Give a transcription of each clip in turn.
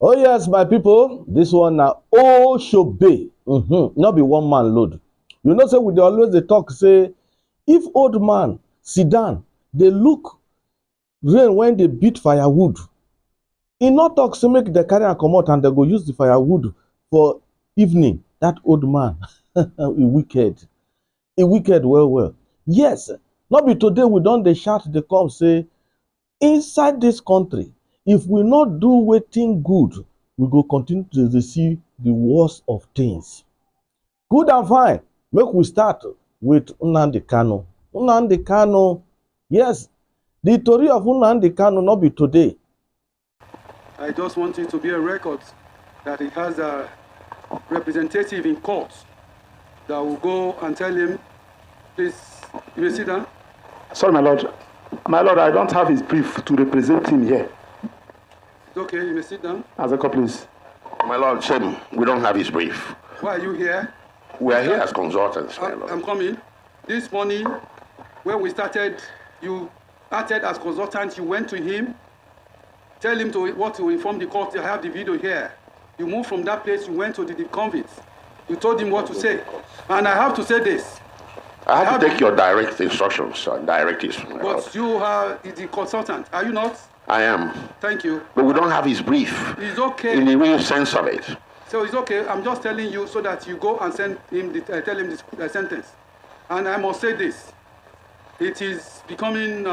Oh yes, my people, this one na Oshobe. Not be one man load. You know, say we dey always dey talk say if old man sit down, dey look rain when dey beat firewood. E no talk say make dem carry am comot and dem go use the firewood for evening. That old man, e wicked. E wicked well well. Yes, no be today we don dey shout dey come say inside this country, if we not do wetin good, we go continue to receive the worst of things. Good and fine. Make we start with Nnamdi Kanu. Nnamdi Kanu, yes, the story of Nnamdi Kanu not be today. I just want it to be a record that he has a representative in court that will go and tell him, please, you may sit down. Sorry, my lord. My lord, I don't have his brief to represent him here. It's okay, you may sit down. Azeko, please. My lord, Shem, we don't have his brief. Why are you here? We are here as consultants, my lord. I'm coming. This morning, when we started, you acted as consultant, you went to him, tell him what to inform the court. I have the video here. You moved from that place, you went to the convicts. You told him what to say. And I have to say this. I have to take your direct instructions and directives. But you are the consultant, are you not? I am. Thank you. But we don't have his brief. It's okay. In the real sense of it. So it's okay. I'm just telling you so that you go and send him tell him the sentence. And I must say this. It is becoming,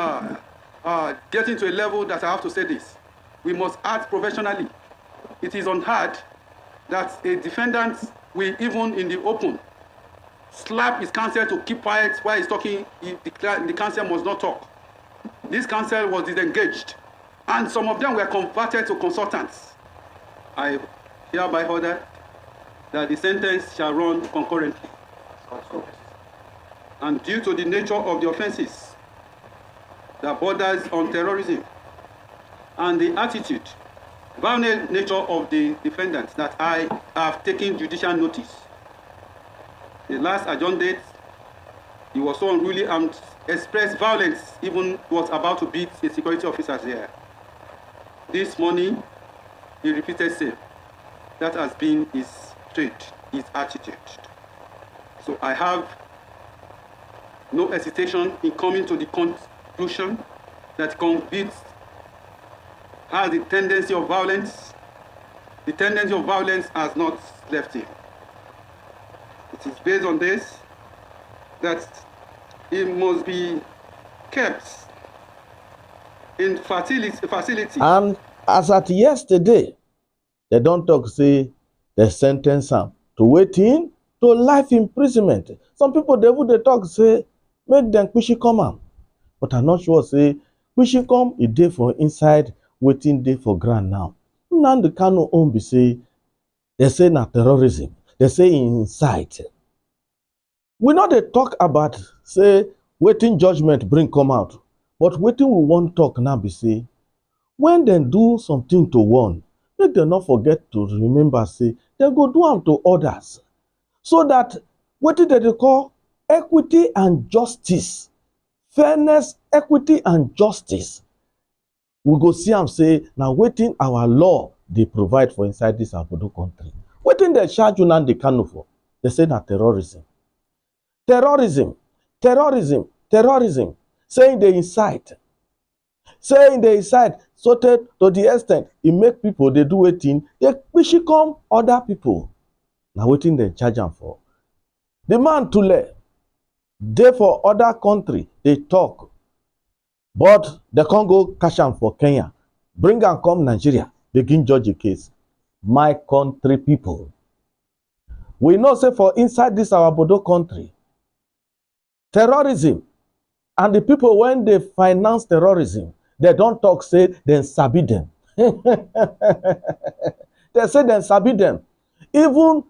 getting to a level that I have to say this. We must act professionally. It is unheard that a defendant will, even in the open, slap his counsel to keep quiet while he's talking. The counsel must not talk. This counsel was disengaged, and some of them were converted to consultants. I hereby order that the sentence shall run concurrently. And due to the nature of the offenses that borders on terrorism and the attitude, violent nature of the defendants, that I have taken judicial notice. The last adjourned date, he was so unruly and expressed violence, even was about to beat the security officers there. This morning, he repeated same. That has been his trait, his attitude. So I have no hesitation in coming to the conclusion that convict has the tendency of violence. The tendency of violence has not left him. It is based on this that it must be kept in facility. And as at yesterday, they don't talk say they sentence am to waiting to life imprisonment. Some people they talk say make them push come am, but I'm not sure say push come a day for inside waiting day for ground now. Nnamdi Kanu own be say they say na terrorism. They say inside. We know they talk about say waiting judgment bring come out, but waiting we want talk now be say when they do something to one, make them not forget to remember say they go do am to others, so that wetin they call equity and justice, fairness, equity and justice, we go see am say now wetin our law they provide for inside this Abodo country. Wetin they charge Nnamdi Kanu for? They say na terrorism. Terrorism, terrorism, terrorism, saying they incite, so to the extent it make people they do wetin, they push come other people. Now wetin they charge am for? The man Tule, they for other country, they talk, but they can't go cash am for Kenya, bring am come Nigeria, begin judge a case. My country people, we know say for inside this our Bodo country, terrorism and the people when they finance terrorism, they don't talk say then sabi them. They say then sabi them. Even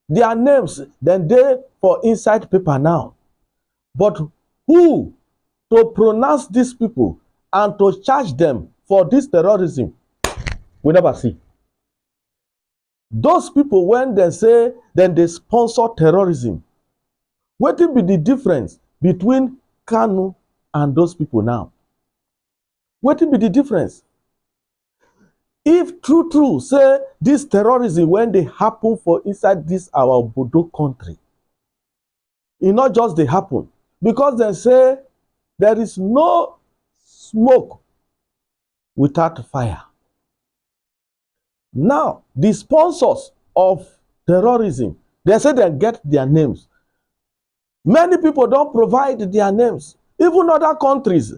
their names then they for inside paper now. But who to pronounce these people and to charge them for this terrorism, we never see. Those people when they say then they sponsor terrorism, what will be the difference between Kanu and those people now? What will be the difference? If true say this terrorism when they happen for inside this our obodo country, e not just dey happen because dem say there is no smoke without fire. Now the sponsors of terrorism, they say dem get their names. Many people don provide their names. Even other countries,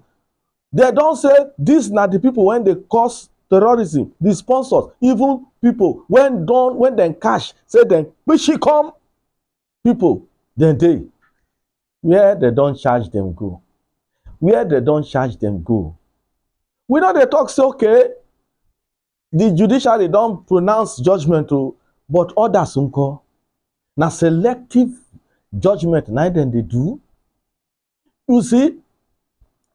they don say dis na the people when dey cause terrorism, the sponsors. Even people when dem catch say dem kpishi come people, dem dey where they don charge dem go, where they don charge dem go. We no dey talk say okay, the judiciary don pronounce judgment o, but others nko na selective judgment na dem dey do. You see,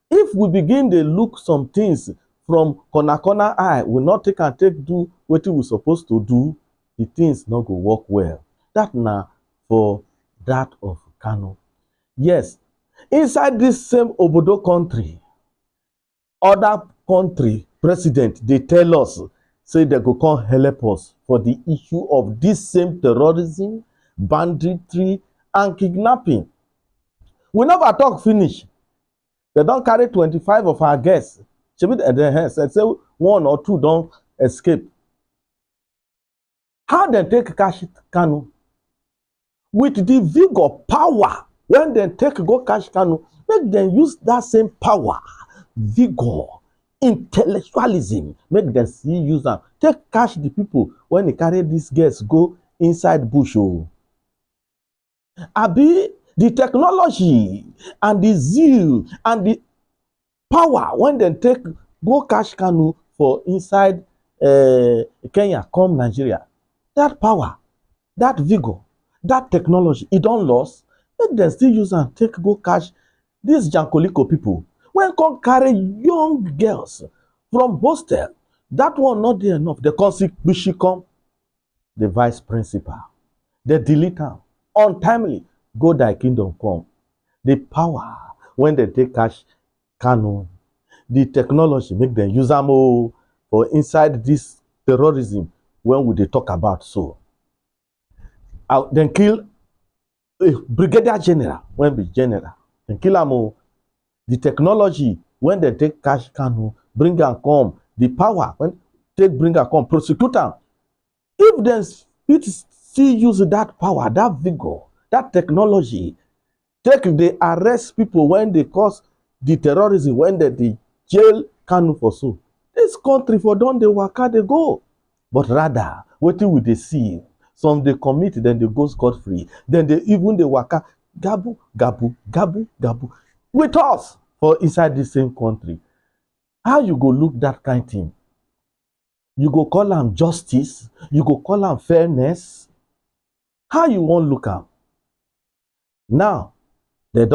if we begin dey look some things from corner eye, we not take and take do wetin we supposed to do, the things no go work well. That na for that of Kanu. Yes, inside this same obodo country, other country president dey tell us say they go come help us for the issue of this same terrorism, banditry and kidnapping. We never talk finish. They don carry 25 of our guests. Shebi dem say one or two don escape. How dem take catch Kanu? With the vigor, power, when dem take go catch Kanu, make dem use that same power, vigor, intellectualism, make dem still use am take catch the people when they carry these guests go inside bush. Oh, abi the technology and the zeal and the power when dem take go catch Kanu for inside Kenya come Nigeria, that power, that vigor, that technology, e don lost. Make dem still use am take go catch these jankoliko people when come carry young girls from hostel. That one not dey enough. They come see Bishi come, the vice principal. They delete am untimely. Go thy kingdom come. The power when they take catch Kanu, the technology make them use am for inside this terrorism when we dey talk about so. Then kill a brigadier general when be general. Then kill am. The technology when they take catch Kanu, bring am come. The power when take bring am come, prosecute am. If dem fit still use that power, that vigor, that technology, take dey arrest people when they cause the terrorism, when they jail Kanu for so, this country for don dey waka dey go. But rather, wetin we dey see, some dey commit, then they go scot free, then they even dey waka gabu gabu gabu gabu with us for inside the same country. How you go look that kind thing? You go call am justice? You go call am fairness? How you wan look am? Now they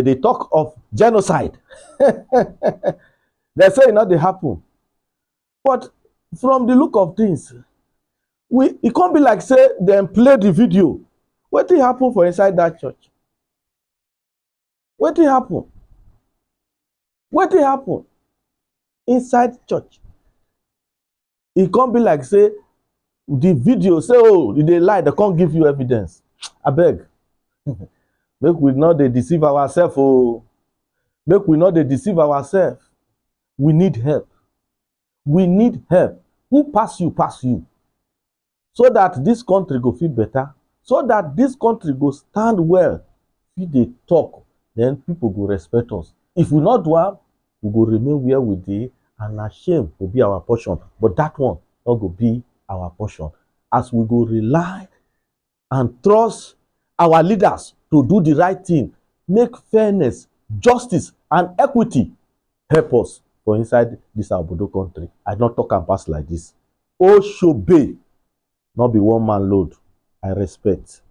dey talk of genocide. They say e no dey happen, but from the look of things, e come be like say dem play the video. Wetin happen for inside that church? Wetin happen? Wetin happen inside church? E come be like say the video say, oh, you dey lie, they can't give you evidence. Abeg, make we not dey deceive ourselves. Oh, make we not dey deceive ourselves. We need help. We need help. Who pass you, pass you. So that this country go feel better. So that this country go stand well. If they talk, then people go respect us. If we not do am, we go remain where we dey, and na shame will be our portion. But that one not go be our portion. As we go rely and trust our leaders to do the right thing, make fairness, justice, and equity help us for inside this obodo country. I don't talk and pass like this. Oshobe, not be one man load. I respect.